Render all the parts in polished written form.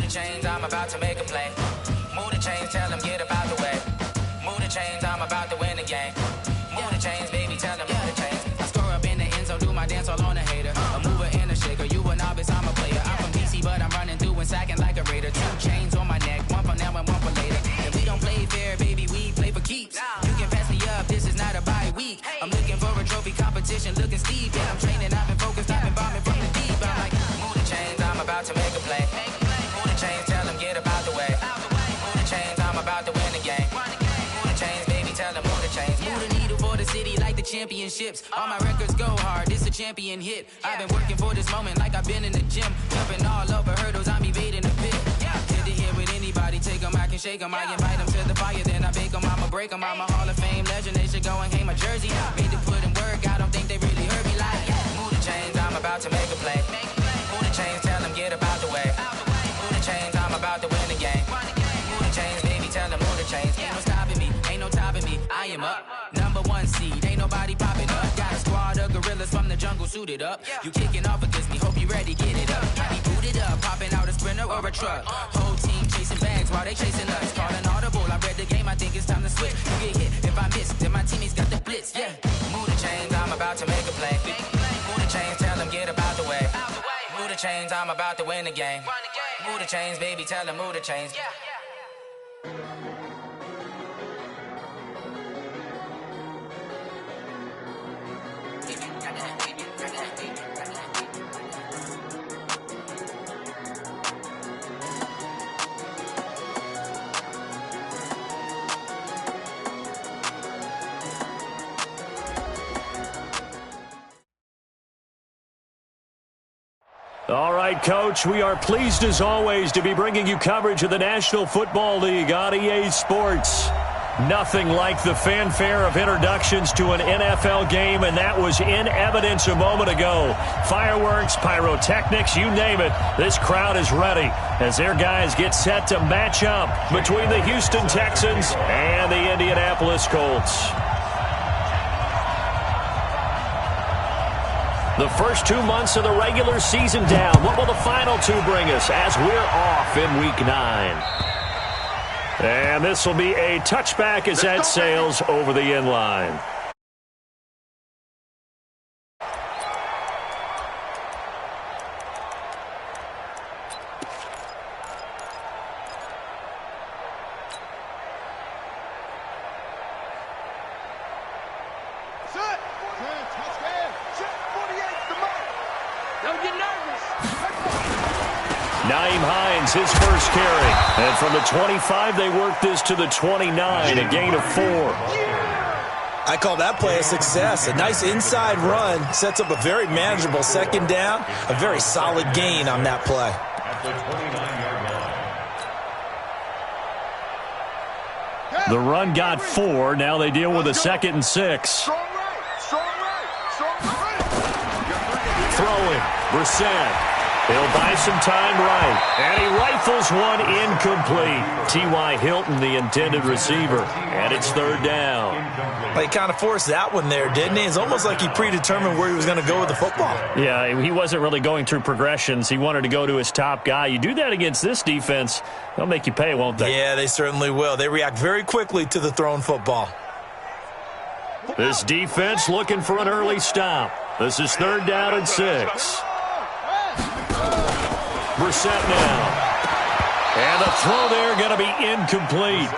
the chains, I'm about to make a play. Move the chains, tell them get about the way. Move the chains, I'm about to win the game. Move the chains, baby, tell them move the chains. I score up in the end zone, do my dance all on a hater. A mover and a shaker, you a novice, I'm a player. I'm from DC, but I'm running through and sacking like a raider. 2 chains on my neck, one for now and one for later. If we don't play fair, baby, we play for keeps. You can pass me up, this is not a bye week. I'm looking for a trophy competition, looking steep. Yeah, I'm training, I've been focused, I've been bombing from the deep. I'm like, move the chains, I'm about to make a play. Move the chains, tell them get about the way. Move the chains, I'm about to win the game. Move the chains, baby, tell them move the chains. Move the needle for the city like the championships. All my records go hard, this a champion hit. I've been working for this moment like I've been in the gym. Jumping all over hurdles, I'm evading the pit. Hit to hit with anybody, take them, I can shake them. I invite them to the fire, then I bake them, I'ma break them. I'm a Hall of Fame legend, they should go and hang my jersey. Made to put in work, I don't think they really heard me like, move the chains, I'm about to make a play. Move the chains, tell them get about the way. Move the chains, I'm about to win the game. Move the chains, baby, tell them move the chains. Ain't no stopping me, ain't no topping me, I am up. Number 1 seed, ain't nobody popping up. Got a squad of gorillas from the jungle suited up. You kicking off against me, hope you ready, get it up. I be booted up, popping out a sprinter or a truck. Whole team chasing bags while they chasing us. Calling audible, I read the game, I think it's time to switch. You get hit, if I miss, then my teammates got the blitz, yeah. Move the chains, I'm about to make a play. Move the chains, tell them get about the way. Move the chains, I'm about to win the game. Move the chains, baby, tell them move the chains. All right, Coach, we are pleased as always to be bringing you coverage of the National Football League on EA Sports. Nothing like the fanfare of introductions to an NFL game, and that was in evidence a moment ago. Fireworks, pyrotechnics, you name it. This crowd is ready as their guys get set to match up between the Houston Texans and the Indianapolis Colts. The first 2 months of the regular season down. What will the final 2 bring us as we're off in Week 9? And this will be a touchback as that sails over the end line. His first carry. And from the 25, they work this to the 29, a gain of 4. I call that play a success. A nice inside run sets up a very manageable second down. A very solid gain on that play. The run got 4. Now they deal with a 2nd and 6. Throwing. Brissett. He'll buy some time right. And he rifles one incomplete. T.Y. Hilton, the intended receiver. And it's 3rd down. Well, he kind of forced that one there, didn't he? It's almost like he predetermined where he was going to go with the football. Yeah, he wasn't really going through progressions. He wanted to go to his top guy. You do that against this defense, they'll make you pay, won't they? Yeah, they certainly will. They react very quickly to the thrown football. This defense looking for an early stop. This is 3rd down and 6. Brissett now. And the throw there going to be incomplete.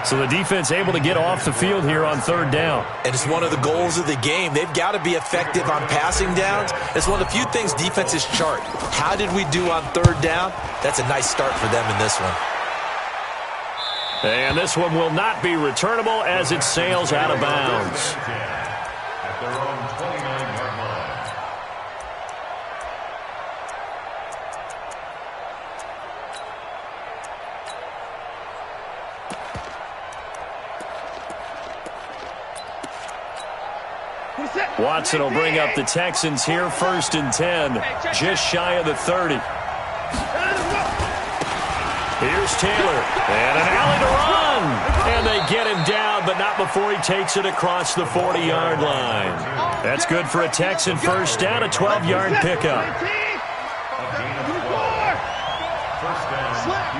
So the defense able to get off the field here on 3rd down. And it's one of the goals of the game. They've got to be effective on passing downs. It's one of the few things defenses chart. How did we do on 3rd down? That's a nice start for them in this one. And this one will not be returnable as it sails out of bounds. At their own 29-yard line. Watson will bring up the Texans here, 1st and 10, just shy of the 30. Here's Taylor, and an alley to run. And they get him down, but not before he takes it across the 40-yard line. That's good for a Texan first down, a 12-yard pickup. First down.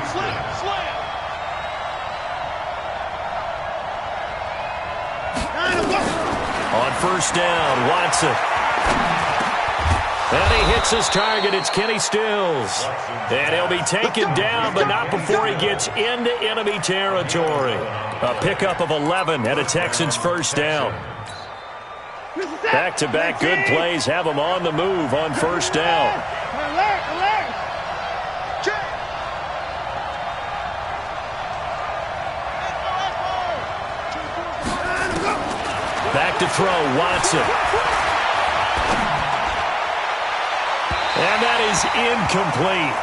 On first down, Watson. And he hits his target. It's Kenny Stills. And he'll be taken down, but not before he gets into enemy territory. A pickup of 11 and a Texans first down. Back-to-back good plays have him on the move on first down. Back to throw, Watson. And that is incomplete.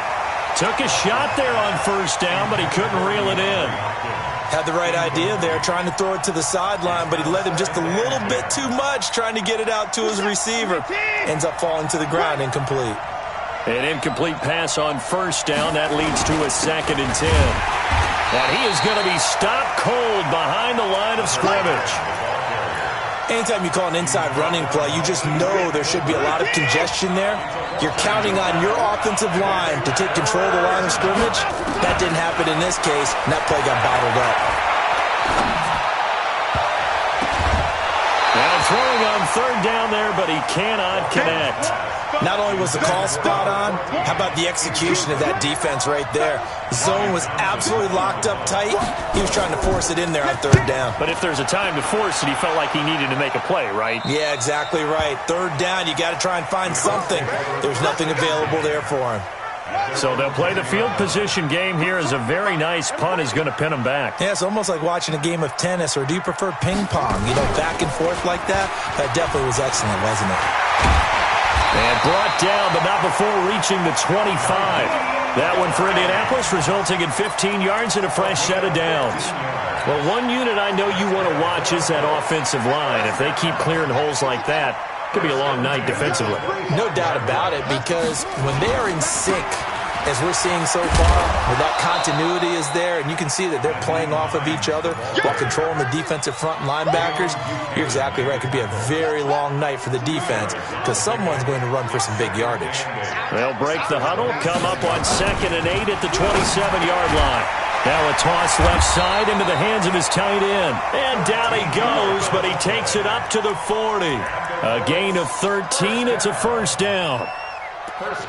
Took a shot there on first down, but he couldn't reel it in. Had the right idea there, trying to throw it to the sideline, but he led him just a little bit too much, trying to get it out to his receiver. Ends up falling to the ground, incomplete. An incomplete pass on first down. That leads to a 2nd and 10. And he is going to be stopped cold behind the line of scrimmage. Anytime you call an inside running play, you just know there should be a lot of congestion there. You're counting on your offensive line to take control of the line of scrimmage. That didn't happen in this case, and that play got bottled up. Now throwing on third down there, but he cannot connect. Not only was the call spot on, how about the execution of that defense right there? The zone was absolutely locked up tight. He was trying to force it in there on third down. But if there's a time to force it, he felt like he needed to make a play, right? Yeah, exactly right. Third down, you got to try and find something. There's nothing available there for him. So they'll play the field position game here as a very nice punt is going to pin him back. Yeah, it's almost like watching a game of tennis, or do you prefer ping pong? You know, back and forth like that? That definitely was excellent, wasn't it? And brought down, but not before reaching the 25. That one for Indianapolis, resulting in 15 yards and a fresh set of downs. Well, one unit I know you want to watch is that offensive line. If they keep clearing holes like that, it could be a long night defensively. No doubt about it, because when they are in sync, as we're seeing so far, where that continuity is there, and you can see that they're playing off of each other while controlling the defensive front and linebackers, you're exactly right. It could be a very long night for the defense because someone's going to run for some big yardage. They'll break the huddle, come up on 2nd and 8 at the 27-yard line. Now a toss left side into the hands of his tight end. And down he goes, but he takes it up to the 40. A gain of 13. It's a first down.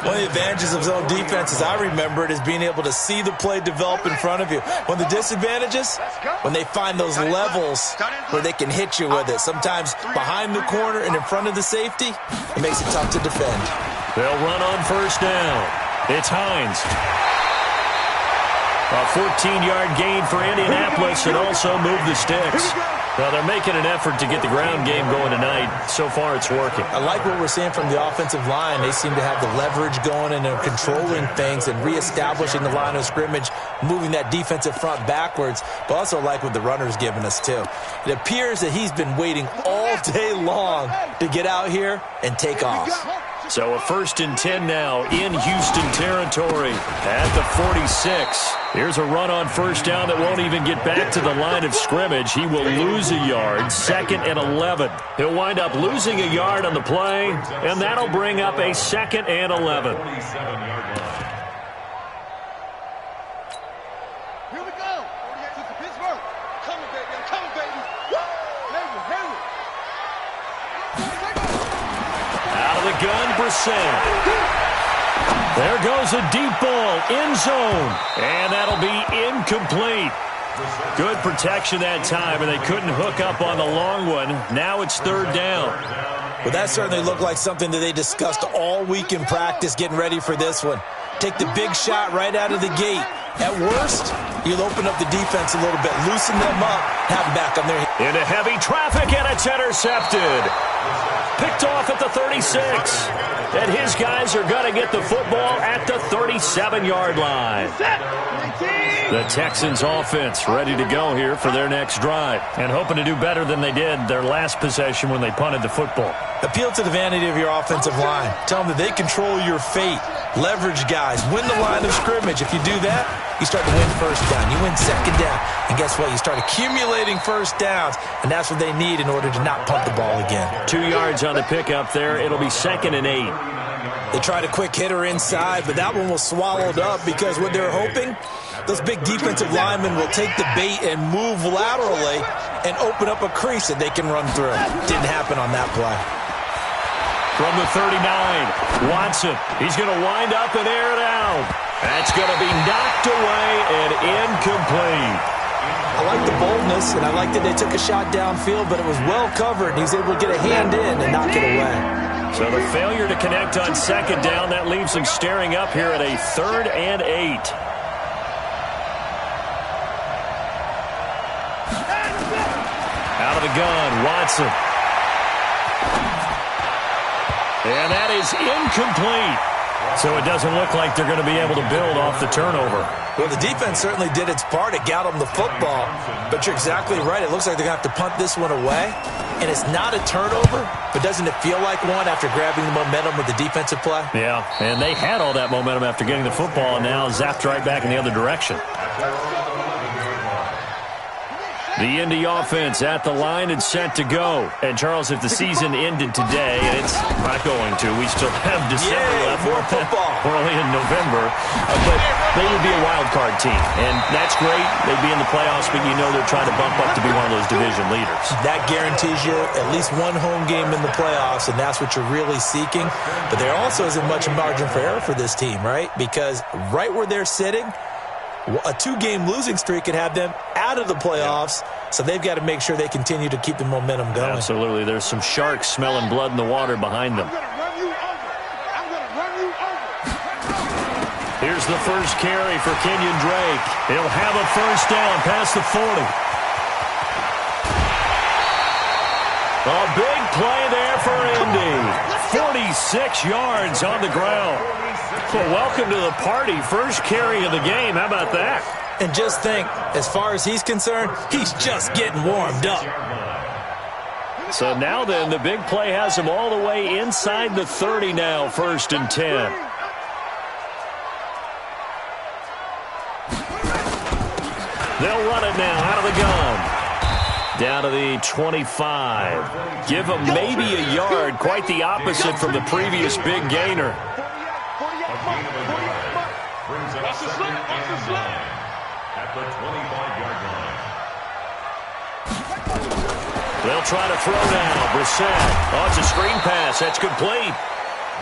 One of the advantages of zone defense, as I remember it, is being able to see the play develop in front of you. One of the disadvantages, when they find those levels where they can hit you with it, sometimes behind the corner and in front of the safety, it makes it tough to defend. They'll run on first down. It's Hines. A 14-yard gain for Indianapolis and also move the sticks. Well, they're making an effort to get the ground game going tonight. So far, it's working. I like what we're seeing from the offensive line. They seem to have the leverage going and they're controlling things and reestablishing the line of scrimmage, moving that defensive front backwards, but also like what the runner's giving us, too. It appears that he's been waiting all day long to get out here and take off. So a 1st and 10 now in Houston territory at the 46. Here's a run on first down that won't even get back to the line of scrimmage. He will lose a yard, 2nd and 11. He'll wind up losing a yard on the play, and that'll bring up a 2nd and 11. Here we go. 48 to Pittsburgh. Coming, baby. I'm coming, baby. Out of the gun, Brissett. There goes a deep ball, end zone, and that'll be incomplete. Good protection that time, and they couldn't hook up on the long one. Now it's third down. Well, that certainly looked like something that they discussed all week in practice, getting ready for this one. Take the big shot right out of the gate. At worst, you'll open up the defense a little bit, loosen them up, have them back on their heels. Into heavy traffic, and it's intercepted. Picked off at the 36. And his guys are going to get the football at the 37-yard line. The Texans offense ready to go here for their next drive and hoping to do better than they did their last possession when they punted the football. Appeal to the vanity of your offensive line. Tell them that they control your fate. Leverage guys. Win the line of scrimmage. If you do that, you start to win first down. You win second down. And guess what? You start accumulating first downs, and that's what they need in order to not punt the ball again. 2 yards on the pickup there. It'll be 2nd and 8. They tried a quick hitter inside, but that one was swallowed up because what they were hoping those big defensive linemen will take the bait and move laterally and open up a crease that they can run through. Didn't happen on that play. From the 39, Watson. He's going to wind up and air it out. That's going to be knocked away and incomplete. I like the boldness, and I like that they took a shot downfield, but it was well covered. He was able to get a hand in and knock it away. So the failure to connect on second down, that leaves them staring up here at a 3rd and 8. Out of the gun, Watson. And that is incomplete. So it doesn't look like they're going to be able to build off the turnover. Well, the defense certainly did its part. It got them the football. But you're exactly right. It looks like they're going to have to punt this one away. And it's not a turnover, but doesn't it feel like one after grabbing the momentum with the defensive play? Yeah, and they had all that momentum after getting the football and now zapped right back in the other direction. The Indy offense at the line and set to go. And, Charles, if the season ended today, and it's not going to, we still have December left. More football. Early in November. But they would be a wild card team. And that's great. They'd be in the playoffs, but you know they're trying to bump up to be one of those division leaders. That guarantees you at least one home game in the playoffs, and that's what you're really seeking. But there also isn't much margin for error for this team, right? Because right where they're sitting, a 2-game losing streak could have them out of the playoffs, so they've got to make sure they continue to keep the momentum going. Absolutely. There's some sharks smelling blood in the water behind them. Here's the first carry for Kenyon Drake. He'll have a first down past the 40. A big play there for Indy. 46 yards on the ground. Well, welcome to the party. First carry of the game. How about that? And just think, as far as he's concerned, he's just getting warmed up. So now then, the big play has him all the way inside the 30 now, 1st and 10. They'll run it now out of the gun. Down to the 25. Give him maybe a yard. Quite the opposite from the previous big gainer. At the 25-yard line. They'll try to throw now. Brissett. Oh, it's a screen pass. That's complete.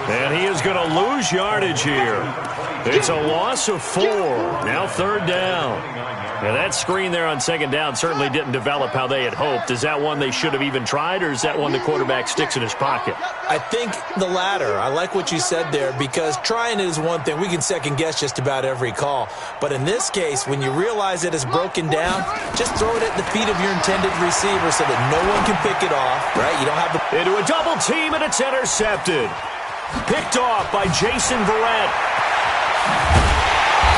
And he is going to lose yardage here. It's a loss of 4. Now 3rd down. Now that screen there on 2nd down certainly didn't develop how they had hoped. Is that one they should have even tried, or is that one the quarterback sticks in his pocket? I think the latter. I like what you said there, because trying it is one thing. We can second-guess just about every call. But in this case, when you realize it is broken down, just throw it at the feet of your intended receiver so that no one can pick it off, right? You don't have the... Into a double team, and it's intercepted. Picked off by Jason Verrett.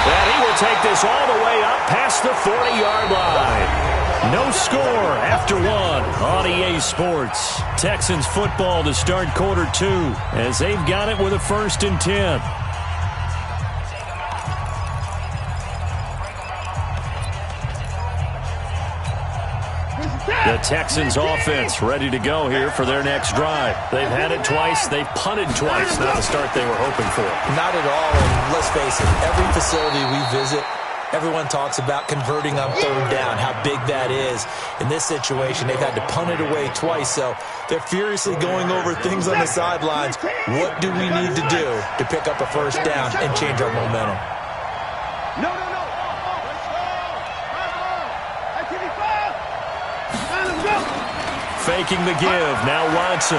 And he will take this all the way up past the 40-yard line. No score after 1 on EA Sports. Texans football to start quarter 2 as they've got it with a 1st and 10. The Texans offense ready to go here for their next drive. They've had it twice. They've punted twice. Not the start they were hoping for. Not at all. And let's face it, every facility we visit, everyone talks about converting on 3rd down, how big that is. In this situation, they've had to punt it away twice, so they're furiously going over things on the sidelines. What do we need to do to pick up a 1st down and change our momentum? Faking the give. Now Watson.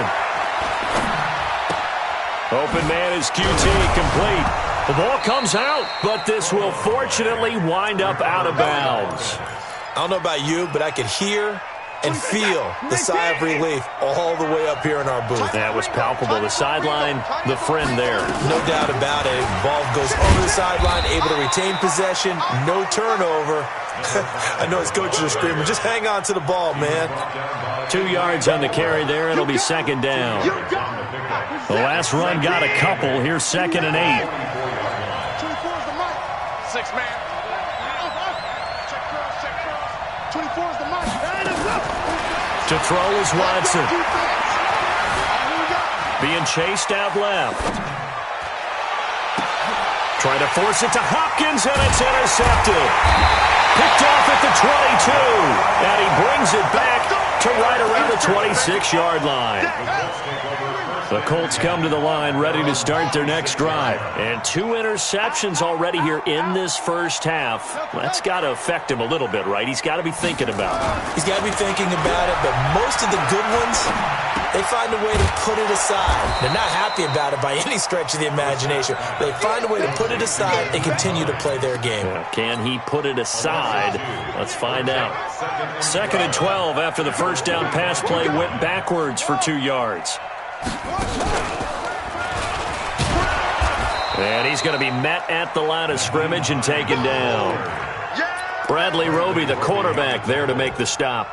Open man is QT. Complete. The ball comes out, but this will fortunately wind up out of bounds. I don't know about you, but I could hear and feel the sigh of relief all the way up here in our booth. That was palpable. The sideline, the friend there. No doubt about it. Ball goes over the sideline, able to retain possession, no turnover. I know his coaches are screaming, just hang on to the ball, man. 2 yards on the carry there. It'll be 2nd down. The last run got a couple. Here's 2nd and 8. 6 man. 24 is the mic. To throw is Watson. Being chased out left. Trying to force it to Hopkins, and it's intercepted. Picked off at the 22, and he brings it back to right around the 26-yard line. The Colts come to the line ready to start their next drive. And 2 interceptions already here in this first half. That's got to affect him a little bit, right? He's got to be thinking about it. He's got to be thinking about it, but most of the good ones, they find a way to put it aside. They're not happy about it by any stretch of the imagination. They find a way to put it aside and continue to play their game. Can he put it aside? Let's find out. 2nd and 12 after the first down pass play went backwards for 2 yards. And he's going to be met at the line of scrimmage and taken down. Bradley Roby, the quarterback, there to make the stop.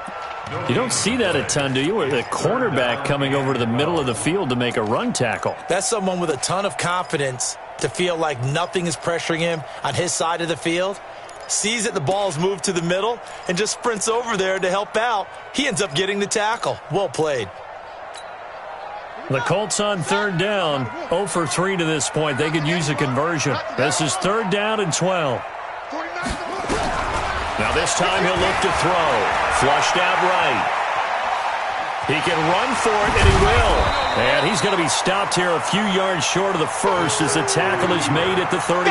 You don't see that a ton, do you? Or the cornerback coming over to the middle of the field to make a run tackle. That's someone with a ton of confidence to feel like nothing is pressuring him on his side of the field. Sees that the ball's moved to the middle and just sprints over there to help out. He ends up getting the tackle. Well played. The Colts on 3rd down, 0 for 3 to this point. They could use a conversion. This is 3rd down and 12. Now this time he'll look to throw. Flushed out right. He can run for it, and he will. And he's going to be stopped here a few yards short of the first as the tackle is made at the 33.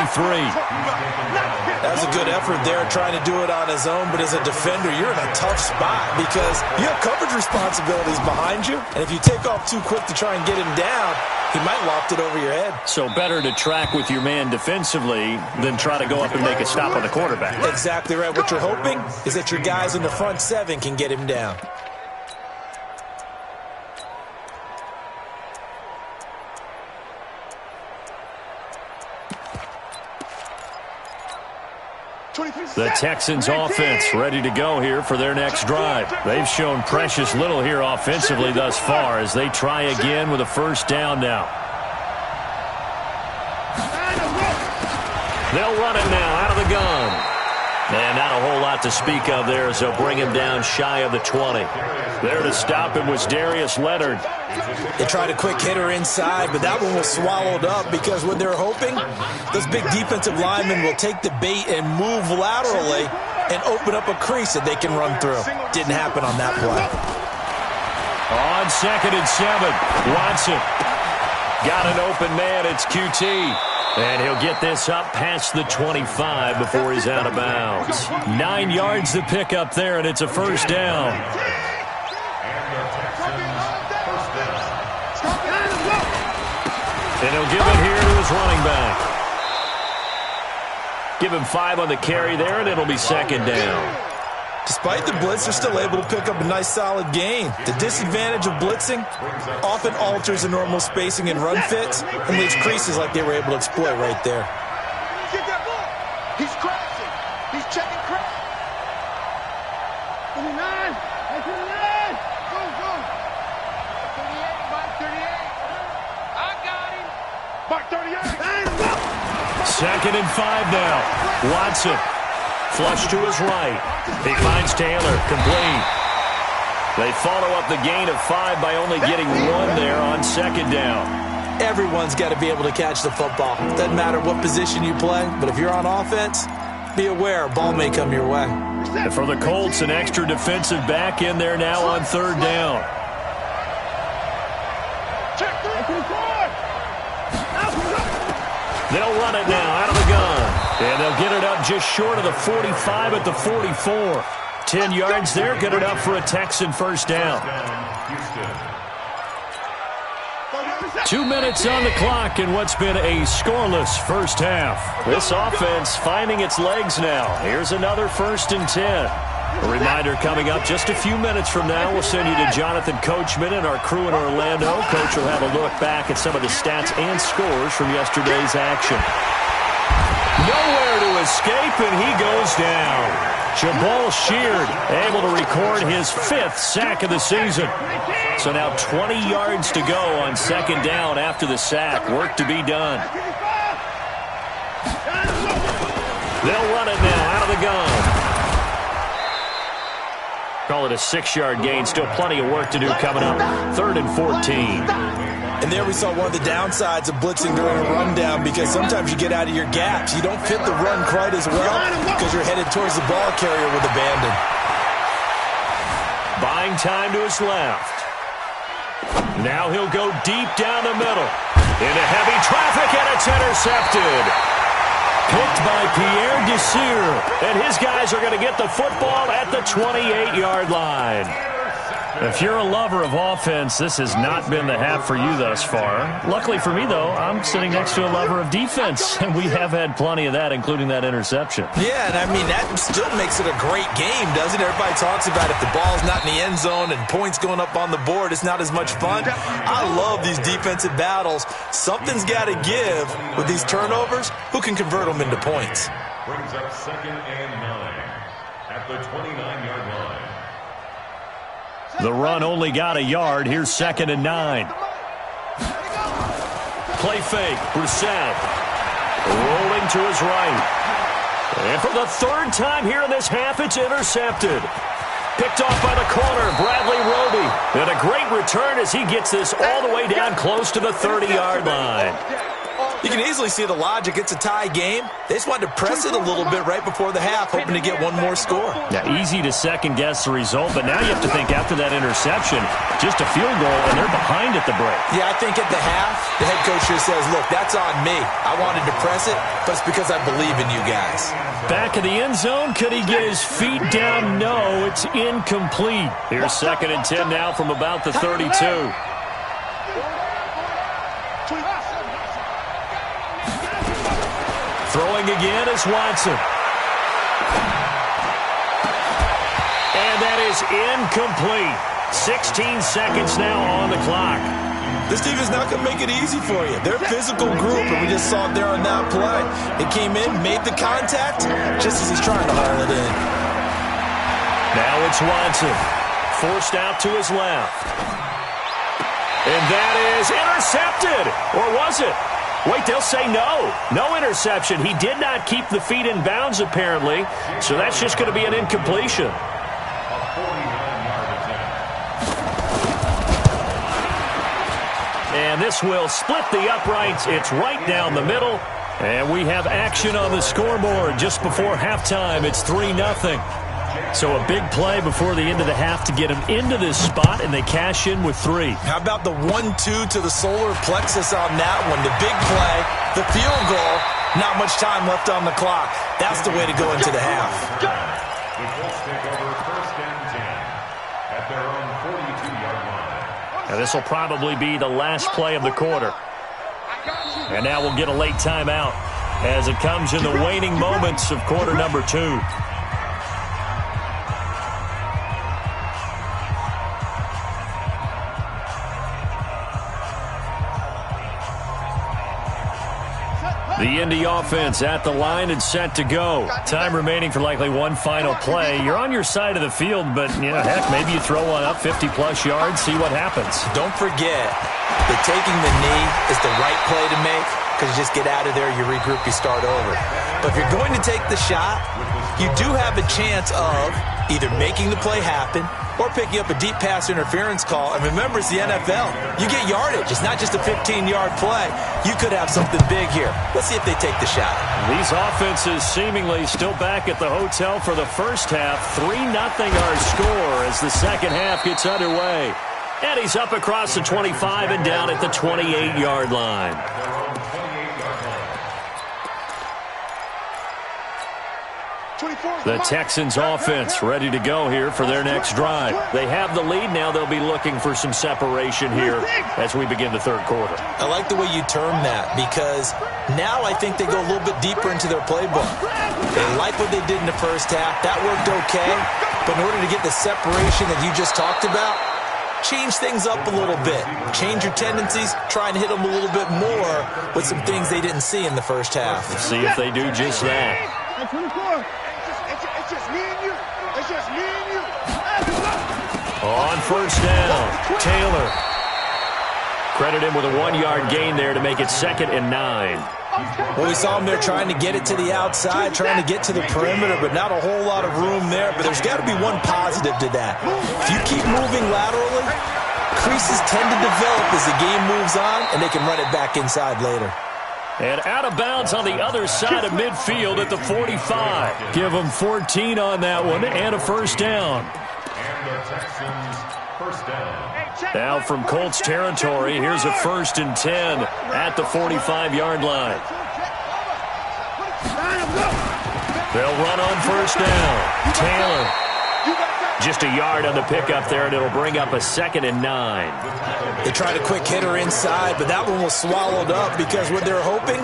That was a good effort there trying to do it on his own, but as a defender, you're in a tough spot because you have coverage responsibilities behind you, and if you take off too quick to try and get him down, he might loft it over your head. So better to track with your man defensively than try to go up and make a stop on the quarterback. Exactly right. What you're hoping is that your guys in the front 7 can get him down. The Texans offense ready to go here for their next drive. They've shown precious little here offensively thus far as they try again with a first down now. They'll run it now out of the gun. And not a whole lot to speak of there as they'll bring him down shy of the 20. There to stop him was Darius Leonard. They tried a quick hitter inside, but that one was swallowed up because what they're hoping, those big defensive linemen will take the bait and move laterally and open up a crease that they can run through. Didn't happen on that play. On 2nd and 7, Watson got an open man. It's QT. And he'll get this up past the 25 before he's out of bounds. 9 yards to pick up there, and it's a first down. And he'll give it here to his running back. Give him 5 on the carry there, and it'll be 2nd down. Despite the blitz, they're still able to pick up a nice solid gain. The disadvantage of blitzing often alters the normal spacing and run fits and leaves creases like they were able to exploit right there. Get that ball. He's crashing. He's checking crash. 29. 29. Go, go. 38, Mark 38. I got him. Mark 38. 2nd and 5 now. Watson. Flush to his right. He finds Taylor. Complete. They follow up the gain of 5 by only getting 1 there on 2nd down. Everyone's got to be able to catch the football. Doesn't matter what position you play, but if you're on offense, be aware a ball may come your way. And for the Colts, an extra defensive back in there now on 3rd down. They'll run it now out of the gun. And they'll get it up just short of the 45 at the 44. 10 yards there, get it up for a Texan first down. 2 minutes on the clock in what's been a scoreless first half. This offense finding its legs now. Here's another 1st and 10. A reminder coming up just a few minutes from now. We'll send you to Jonathan Coachman and our crew in Orlando. Coach will have a look back at some of the stats and scores from yesterday's action. Nowhere to escape, and he goes down. Jabal Sheard able to record his 5th sack of the season. So now 20 yards to go on 2nd down after the sack. Work to be done. They'll run it now out of the gun. Call it a 6-yard gain. Still plenty of work to do coming up. 3rd and 14. And there we saw one of the downsides of blitzing during a rundown, because sometimes you get out of your gaps. You don't fit the run quite as well because you're headed towards the ball carrier with abandon. Buying time to his left. Now he'll go deep down the middle. Into heavy traffic, and it's intercepted. Picked by Pierre Desir. And his guys are going to get the football at the 28-yard line. If you're a lover of offense, this has not been the half for you thus far. Luckily for me, though, I'm sitting next to a lover of defense, and we have had plenty of that, including that interception. Yeah, and I mean, that still makes it a great game, doesn't it? Everybody talks about if the ball's not in the end zone and points going up on the board, it's not as much fun. I love these defensive battles. Something's got to give with these turnovers. Who can convert them into points? Brings up 2nd and 9 at the 29-yard line. The run only got a yard. Here's 2nd and 9. Play fake. Brissett rolling to his right. And for the third time here in this half, it's intercepted. Picked off by the corner, Bradley Roby. And a great return as he gets this all the way down close to the 30-yard line. You can easily see the logic. It's a tie game. They just wanted to press it a little bit right before the half, hoping to get one more score. Yeah, easy to second-guess the result, but now you have to think after that interception, just a field goal, and they're behind at the break. Yeah, I think at the half, the head coach just says, look, that's on me. I wanted to press it, but it's because I believe in you guys. Back in the end zone, could he get his feet down? No, it's incomplete. Here's 2nd and 10 now from about the 32. Throwing again is Watson. And that is incomplete. 16 seconds now on the clock. This team is not going to make it easy for you. They're a physical group, and we just saw it there on that play. It came in, made the contact, just as he's trying to haul it in. Now it's Watson. Forced out to his left. And that is intercepted. Or was it? Wait, they'll say no. No interception. He did not keep the feet in bounds, apparently. So that's just going to be an incompletion. And this will split the uprights. It's right down the middle. And we have action on the scoreboard just before halftime. It's 3-0. So a big play before the end of the half to get him into this spot, and they cash in with 3. How about the 1-2 to the solar plexus on that one? The big play, the field goal, not much time left on the clock. That's the way to go into the half. The Colts take over 1st and 10 at their own 42-yard line. Now this will probably be the last play of the quarter. And now we'll get a late timeout as it comes in the waning moments of quarter number 2. The Indy offense at the line and set to go. Time remaining for likely one final play. You're on your side of the field, but, you know, heck, maybe you throw one up 50-plus yards, see what happens. Don't forget that taking the knee is the right play to make, because you just get out of there, you regroup, you start over. But if you're going to take the shot, you do have a chance of either making the play happen or picking up a deep pass interference call. And remember, it's the NFL. You get yardage. It's not just a 15-yard play. You could have something big here. Let's see if they take the shot. These offenses seemingly still back at the hotel for the first half. 3-0 our score as the second half gets underway. And he's up across the 25 and down at the 28-yard line. The Texans offense ready to go here for their next drive. They have the lead. Now they'll be looking for some separation here as we begin the third quarter. I like the way you term that, because now I think they go a little bit deeper into their playbook. They like what they did in the first half. That worked okay. But in order to get the separation that you just talked about, change things up a little bit. Change your tendencies. Try and hit them a little bit more with some things they didn't see in the first half. Let's see if they do just that. It's just me and you. It's just me and you. On first down, Taylor. Credit him with a 1-yard gain there to make it 2nd and 9. Well, we saw him there trying to get it to the outside, trying to get to the perimeter, but not a whole lot of room there. But there's got to be one positive to that. If you keep moving laterally, creases tend to develop as the game moves on, and they can run it back inside later. And out of bounds on the other side of midfield at the 45. Give them 14 on that one and a first down. And the Texans first down. Now from Colts territory, here's a 1st and 10 at the 45-yard line. They'll run on first down. Taylor. Just a yard on the pickup there, and it'll bring up a 2nd and 9. They tried a quick hitter inside, but that one was swallowed up because what they're hoping,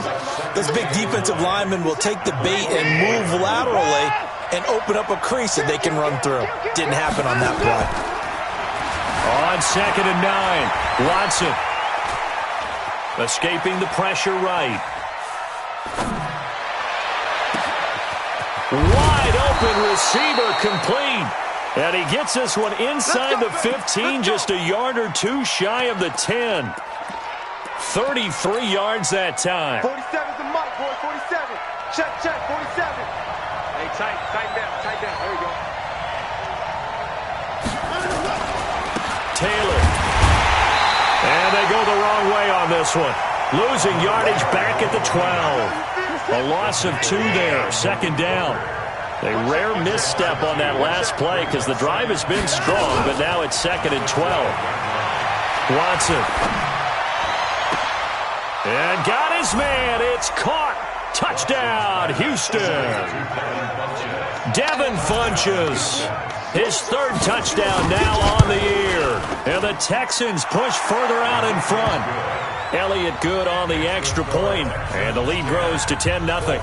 those big defensive linemen will take the bait and move laterally and open up a crease that they can run through. Didn't happen on that play. On 2nd and 9, Watson escaping the pressure right. Wide open receiver complete. And he gets this one inside the 15, just a yard or two shy of the 10. 33 yards that time. 47's the mark, boy. 47. Check, 47. Hey, tight down. There you go. Taylor. And they go the wrong way on this one. Losing yardage back at the 12. A loss of 2 there. 2nd down. A rare misstep on that last play because the drive has been strong, but now it's 2nd and 12. Watson. And got his man. It's caught. Touchdown, Houston. Devin Funches. His 3rd touchdown now on the year. And the Texans push further out in front. Elliott good on the extra point, and the lead grows to 10-0.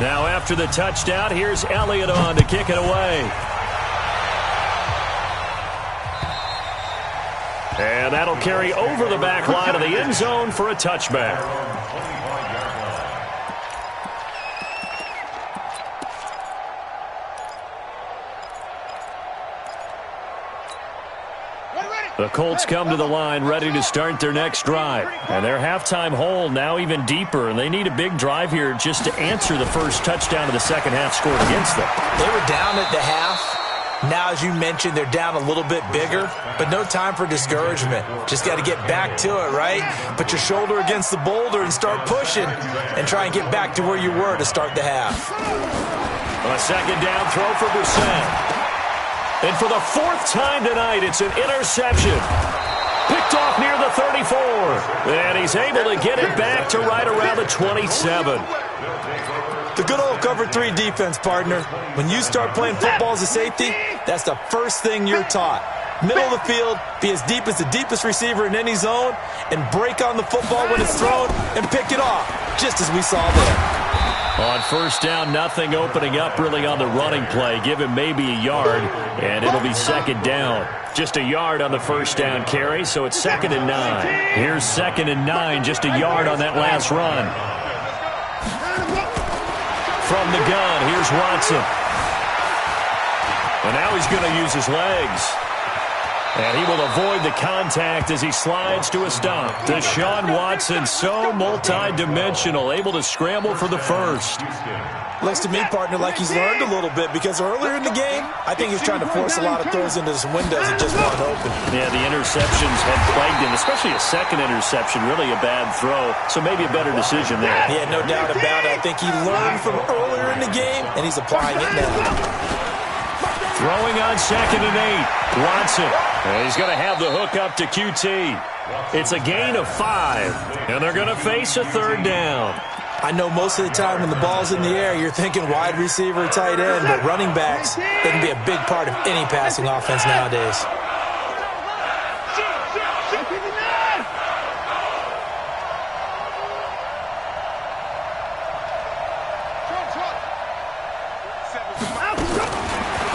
Now after the touchdown, here's Elliott on to kick it away. And that'll carry over the back line of the end zone for a touchback. The Colts come to the line ready to start their next drive. And their halftime hole now even deeper. And they need a big drive here just to answer the first touchdown of the second half scored against them. They were down at the half. Now, as you mentioned, they're down a little bit bigger. But no time for discouragement. Just got to get back to it, right? Put your shoulder against the boulder and start pushing. And try and get back to where you were to start the half. A 2nd down throw for Brissett. And for the 4th time tonight, it's an interception. Picked off near the 34. And he's able to get it back to right around the 27. The good old cover 3 defense, partner. When you start playing football as a safety, that's the first thing you're taught. Middle of the field, be as deep as the deepest receiver in any zone, and break on the football when it's thrown and pick it off, just as we saw there. On first down, nothing opening up really on the running play. Give him maybe a yard, and it'll be 2nd down. Just a yard on the first down carry, so it's 2nd and 9. Here's 2nd and 9, just a yard on that last run. From the gun, here's Watson. And now he's going to use his legs. And he will avoid the contact as he slides to a stop. Deshaun Watson, so multi-dimensional, able to scramble for the first. Looks to me, partner, like he's learned a little bit because earlier in the game, I think he's trying to force a lot of throws into some windows that just weren't open. Yeah, the interceptions had plagued him, especially a second interception, really a bad throw. So maybe a better decision there. Yeah, no doubt about it. I think he learned from earlier in the game, and he's applying it now. Throwing on 2nd and 8. Watson. And he's going to have the hook up to QT. It's a gain of 5. And they're going to face a 3rd down. I know most of the time when the ball's in the air, you're thinking wide receiver, tight end, but running backs, they can be a big part of any passing offense nowadays.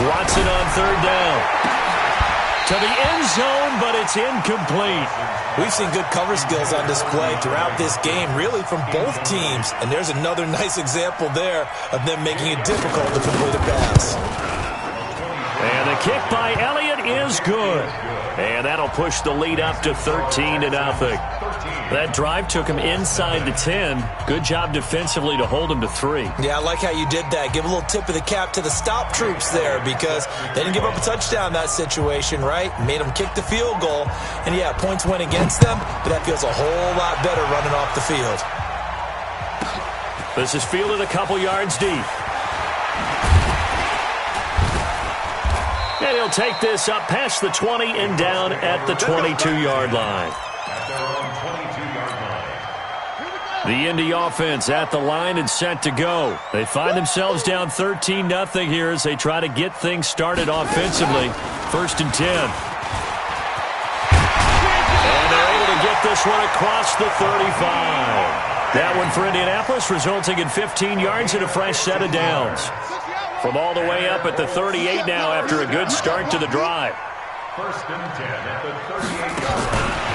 Watson on 3rd down. To the end zone, but it's incomplete. We've seen good cover skills on display throughout this game, really from both teams. And there's another nice example there of them making it difficult to complete a pass. And the kick by Elliott is good. And that'll push the lead up to 13-0. That drive took him inside the 10. Good job defensively to hold him to 3. Yeah, I like how you did that. Give a little tip of the cap to the stop troops there because they didn't give up a touchdown in that situation, right? Made them kick the field goal. And, yeah, points went against them, but that feels a whole lot better running off the field. This is fielded a couple yards deep. And he'll take this up past the 20 and down at the 22-yard line. The Indy offense at the line and set to go. They find themselves down 13-0 here as they try to get things started offensively. 1st and 10. And they're able to get this one across the 35. That one for Indianapolis, resulting in 15 yards and a fresh set of downs. From all the way up at the 38 now after a good start to the drive. 1st and 10 at the 38-yard line.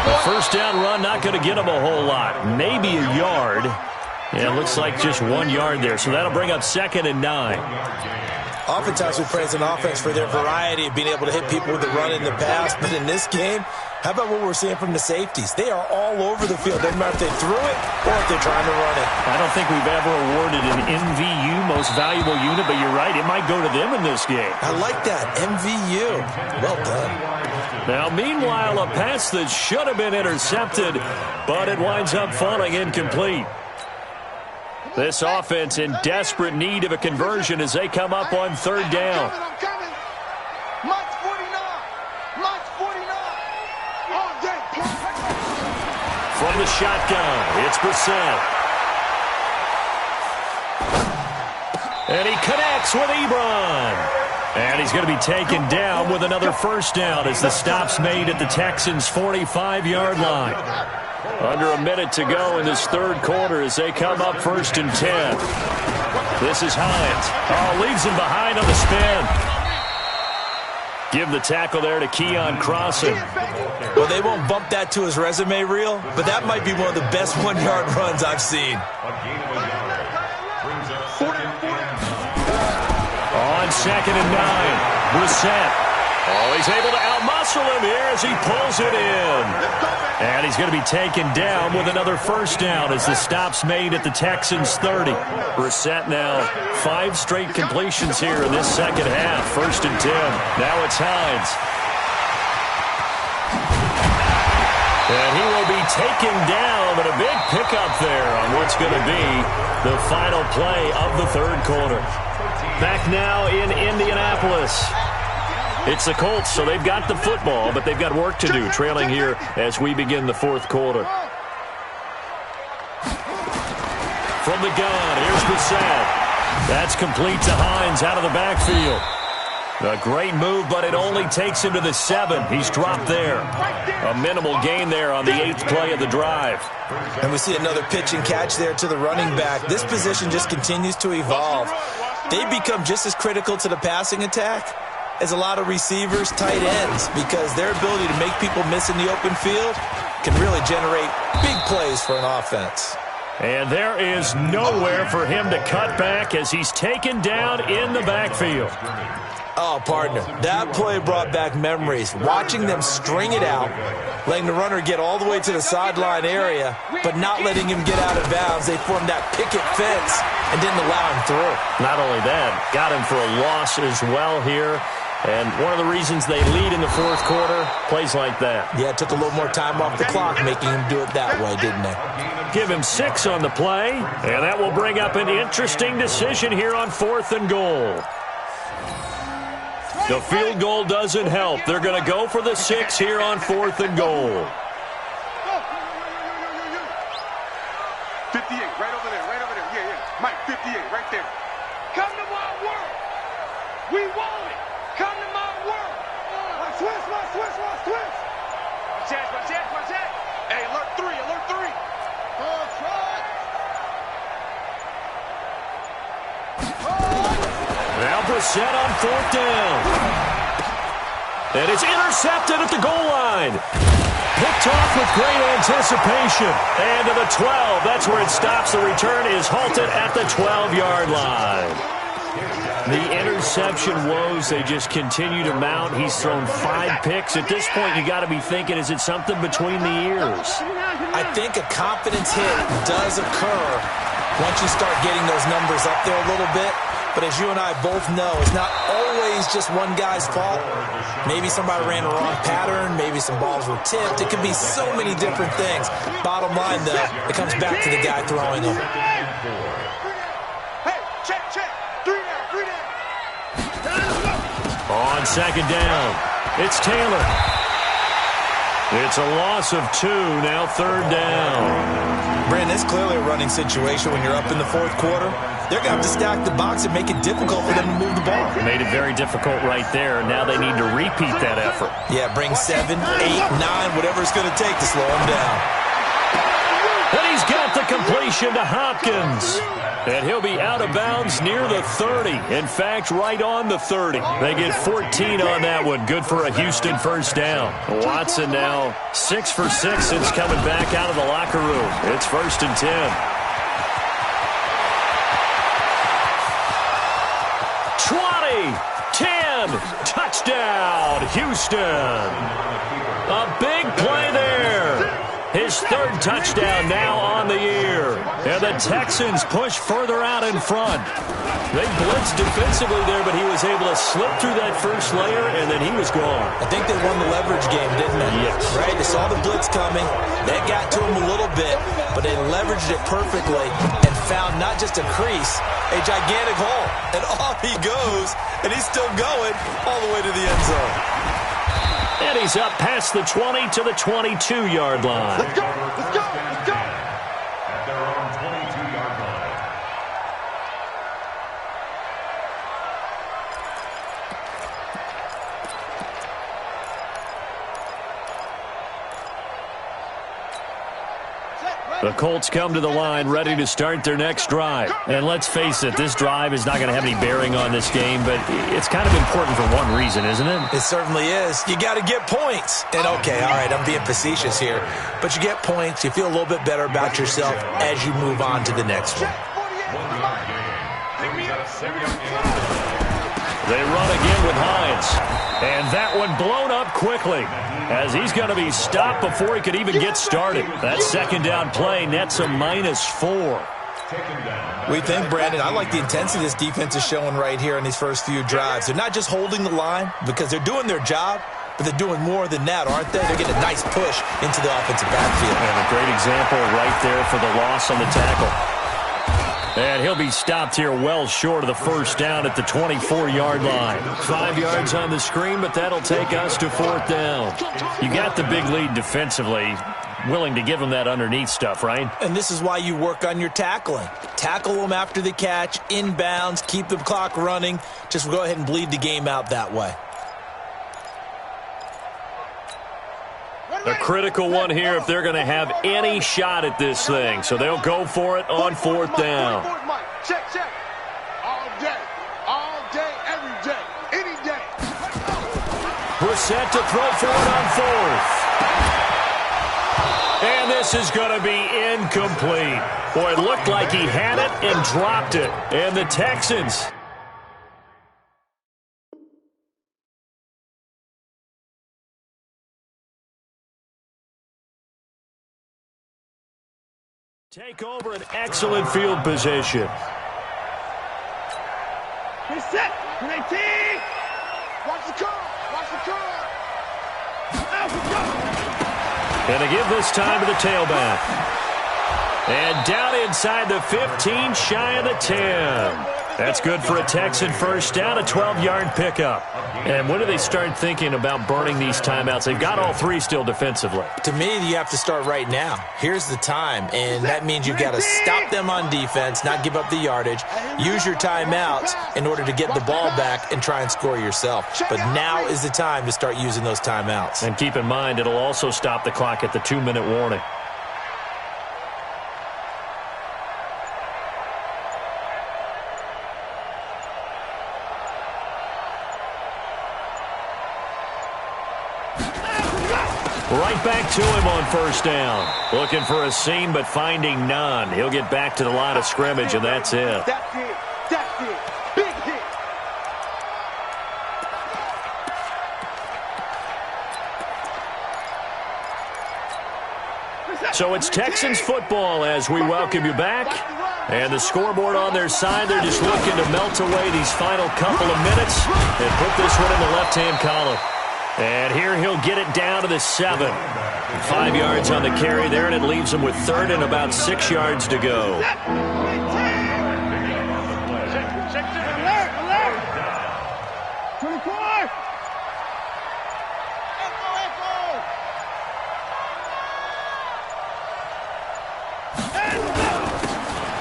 The first down run not going to get him a whole lot. Maybe a yard. And it looks like just 1 yard there. So that'll bring up 2nd and 9. Oftentimes we praise an offense for their variety of being able to hit people with the run in the pass. But in this game, how about what we're seeing from the safeties? They are all over the field. Doesn't matter if they threw it or if they're trying to run it. I don't think we've ever awarded an MVU, most valuable unit, but you're right. It might go to them in this game. I like that. MVU. Well done. Now, meanwhile, a pass that should have been intercepted, but it winds up falling incomplete. This offense in desperate need of a conversion as they come up on 3rd down. I'm coming. Mike's 49. Mike's 49. All day. From the shotgun, it's Brissett. And he connects with Ebron. And he's going to be taken down with another first down as the stop's made at the Texans' 45-yard line. Under a minute to go in this 3rd quarter as they come up 1st and 10. This is Hines. Oh, leaves him behind on the spin. Give the tackle there to Keon Crossan. Well, they won't bump that to his resume reel, but that might be one of the best 1-yard runs I've seen. On 2nd and 9, Brissett. Oh, he's able to outmuscle him here as he pulls it in. And he's going to be taken down with another first down as the stop's made at the Texans' 30. Brissett now 5 straight completions here in this second half. 1st and 10. Now it's Hines. And he will be taken down, but a big pickup there on what's going to be the final play of the 3rd quarter. Back now in Indianapolis. It's the Colts, so they've got the football, but they've got work to do, trailing here as we begin the 4th quarter. From the gun, here's Brissett. That's complete to Hines out of the backfield. A great move, but it only takes him to the 7. He's dropped there. A minimal gain there on the 8th play of the drive. And we see another pitch and catch there to the running back. This position just continues to evolve. They become just as critical to the passing attack as a lot of receivers, tight ends, because their ability to make people miss in the open field can really generate big plays for an offense. And there is nowhere for him to cut back as he's taken down in the backfield. Oh, partner, that play brought back memories. Watching them string it out, letting the runner get all the way to the sideline area, but not letting him get out of bounds. They formed that picket fence and didn't allow him through. Not only that, got him for a loss as well here. And one of the reasons they lead in the 4th quarter, plays like that. Yeah, it took a little more time off the clock, making him do it that way, didn't they? Give him 6 on the play, and that will bring up an interesting decision here on 4th and goal. The field goal doesn't help. They're going to go for the 6 here on 4th and goal. 58, right over there, right over there. Yeah. Mike, 58, right there. Come to my world. We want it. Come to my world. Switch. Watch that. Hey, alert 3. Now Brissett on 4th down. And it's intercepted at the goal line. Picked off with great anticipation. And to the 12. That's where it stops. The return is halted at the 12-yard line. The interception woes, they just continue to mount. He's thrown 5 picks. At this point, you got to be thinking, is it something between the ears? I think a confidence hit does occur once you start getting those numbers up there a little bit. But as you and I both know, it's not always just one guy's fault. Maybe somebody ran the wrong pattern. Maybe some balls were tipped. It could be so many different things. Bottom line, though, it comes back to the guy throwing them. Hey, check. 3 down. On second down, it's Taylor. It's a loss of 2, now third down. Brandon, it's clearly a running situation when you're up in the fourth quarter. They're going to have to stack the box and make it difficult for them to move the ball. Made it very difficult right there. Now they need to repeat that effort. Yeah, bring 7, 8, 9, whatever it's going to take to slow them down. And he's got the completion to Hopkins. And he'll be out of bounds near the 30. In fact, right on the 30. They get 14 on that one. Good for a Houston first down. Watson now 6 for 6 since coming back out of the locker room. It's 1st and 10. 20, 10, touchdown, Houston. A big play there. His 3rd touchdown now on the year. And the Texans push further out in front. They blitzed defensively there, but he was able to slip through that first layer, and then he was gone. I think they won the leverage game, didn't they? Yes. Right? They saw the blitz coming. That got to him a little bit, but they leveraged it perfectly and found not just a crease, a gigantic hole. And off he goes, and he's still going all the way to the end zone. And he's up past the 20 to the 22-yard line. Let's go. At their own 22-yard line. The Colts come to the line ready to start their next drive. And let's face it, this drive is not going to have any bearing on this game, but it's kind of important for one reason, isn't it? It certainly is. You got to get points. And okay, all right, I'm being facetious here, but you get points, you feel a little bit better about yourself as you move on to the next one. They run again with Hines. And that one blown up quickly as he's going to be stopped before he could even get started. That second down play nets a -4. We think, Brandon, I like the intensity this defense is showing right here in these first few drives. They're not just holding the line because they're doing their job, but they're doing more than that, aren't they? They're getting a nice push into the offensive backfield. And a great example right there for the loss on the tackle. And he'll be stopped here well short of the first down at the 24-yard line. 5 yards on the screen, but that'll take us to 4th down. You got the big lead defensively. Willing to give them that underneath stuff, right? And this is why you work on your tackling. Tackle them after the catch, inbounds, keep the clock running. Just go ahead and bleed the game out that way. A critical one here if they're going to have any shot at this thing. So they'll go for it on 4th down. Check. All day, every day, any day. Brissett to throw for it on 4th. And this is going to be incomplete. Boy, it looked like he had it and dropped it. And the Texans take over an excellent field position. Reset. 19. Watch the car. And to give this time to the tailback. And down inside the 15, shy of the 10. That's good for a Texan first down, a 12-yard pickup. And when do they start thinking about burning these timeouts? They've got all 3 still defensively. To me, you have to start right now. Here's the time, and that means you've got to stop them on defense, not give up the yardage, use your timeouts in order to get the ball back and try and score yourself. But now is the time to start using those timeouts. And keep in mind, it'll also stop the clock at the 2-minute warning. Right back to him on first down. Looking for a seam, but finding none. He'll get back to the line of scrimmage, and that's it. That's it. Big hit. So it's Texans football as we welcome you back. And the scoreboard on their side, they're just looking to melt away these final couple of minutes and put this one in the left-hand column. And here he'll get it down to the 7. 5 yards on the carry there, and it leaves him with 3rd and about 6 yards to go.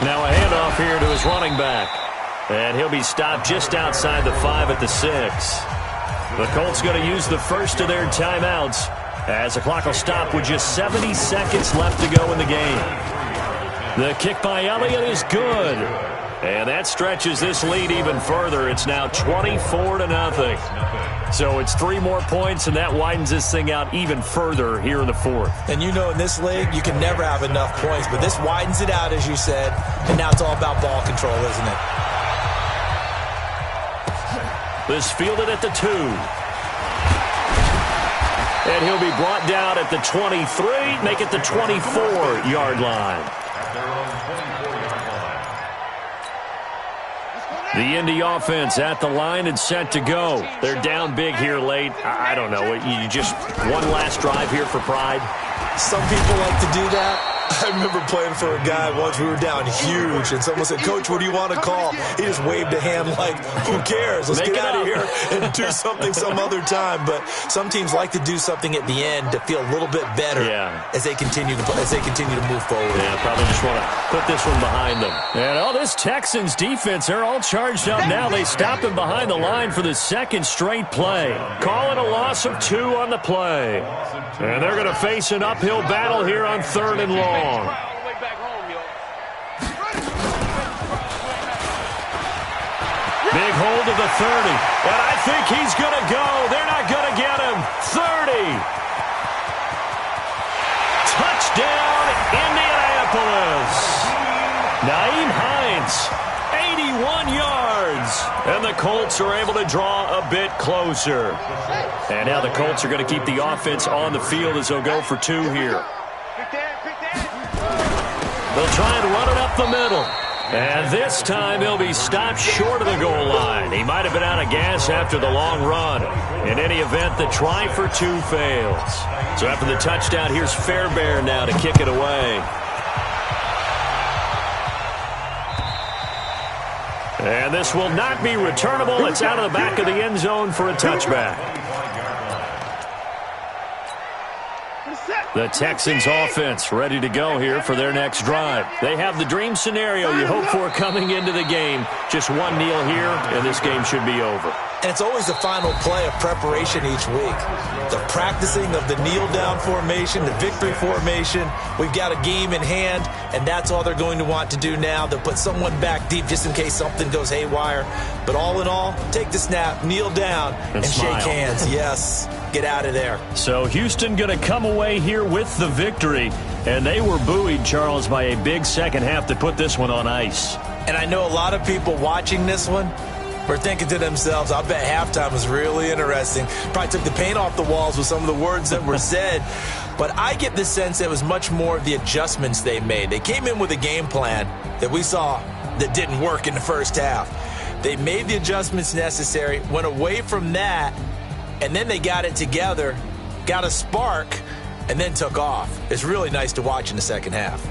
Now a handoff here to his running back. And he'll be stopped just outside the 5 at the 6. The Colts going to use the first of their timeouts as the clock will stop with just 70 seconds left to go in the game. The kick by Elliott is good. And that stretches this lead even further. It's now 24-0. So it's 3 more points, and that widens this thing out even further here in the 4th. And you know in this league, you can never have enough points, but this widens it out, as you said, and now it's all about ball control, isn't it? This fielded at the 2. And he'll be brought down at the 23, make it the 24-yard line. The Indy offense at the line and set to go. They're down big here late. I don't know. You just one last drive here for pride? Some people like to do that. I remember playing for a guy once. We were down huge, and someone said, "Coach, what do you want to call?" He just waved a hand like, who cares? Let's get out of here and do something some other time. But some teams like to do something at the end to feel a little bit better as they continue to move forward. Yeah, probably just want to put this one behind them. And this Texans defense, they're all charged up now. They stop him behind the line for the 2nd straight play. Calling a loss of 2 on the play. And they're going to face an uphill battle here on 3rd and long. Big hold of the 30. And I think he's going to go. They're not going to get him. 30. Touchdown, Indianapolis. Nyheim Hines, 81 yards. And the Colts are able to draw a bit closer. And now the Colts are going to keep the offense on the field as they'll go for 2 here. They'll try and run it up the middle. And this time he'll be stopped short of the goal line. He might have been out of gas after the long run. In any event, the try for 2 fails. So after the touchdown, here's Fairbairn now to kick it away. And this will not be returnable. It's out of the back of the end zone for a touchback. The Texans offense ready to go here for their next drive. They have the dream scenario you hope for coming into the game. Just one kneel here, and this game should be over. And it's always the final play of preparation each week. The practicing of the kneel-down formation, the victory formation. We've got a game in hand, and that's all they're going to want to do now. They'll put someone back deep just in case something goes haywire. But all in all, take the snap, kneel down, and shake hands. Yes, get out of there. So Houston going to come away here with the victory. And they were buoyed, Charles, by a big second half to put this one on ice. And I know a lot of people watching this one were thinking to themselves, I bet halftime was really interesting. Probably took the paint off the walls with some of the words that were said. But I get the sense it was much more of the adjustments they made. They came in with a game plan that we saw that didn't work in the first half. They made the adjustments necessary, went away from that, and then they got it together, got a spark, and then took off. It's really nice to watch in the second half.